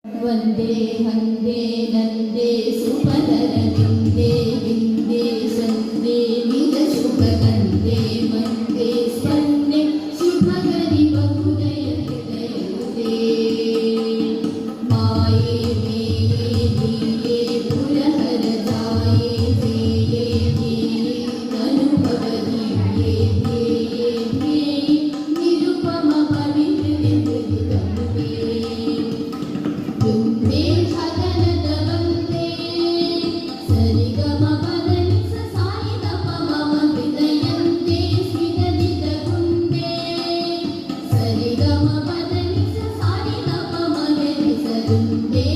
ವಂದೇ ಹಂದೇ ನಂದೇ ಸುಪದರ ವಿಂದೇ ವಿಂದೇ ಸಂದೇ ನಿಜ ಶುಭ ಕಂದೇ ಮಂದೇ ಸ್ಪಂದೆ ಶುಭಗರಿ ಬಹುದಯ ಹೃದಯುದೇ ಮಾಯೇ ಮೇಯೇ ನೀಯೇ ಪುರಹರ ಜಾಯೇ ಜೇಯೇ ಮೇಯೇ ಅನುಭವ ದಿವ್ಯೇ ಧ್ಯೇಯೇ ಧ್ಯೇಯೇ ನಿರುಪಮ ಪವಿತ್ರ ವಿಧವಿಧಮುವೇ ದುಂಬೆ ಹದನದ ವಂದೇ ಸರಿಗಮ ಪದನಿ ಸಾಯಿ ದಪ ಮಮ ಹೃದಯಂತೆ ಸ್ವಿದದಿತ ಕುಂದೇ ಸರಿಗಮ ಪದನಿ ಸಾಯಿ ದಪ ಮಗರಿ ಸರುಂದೇ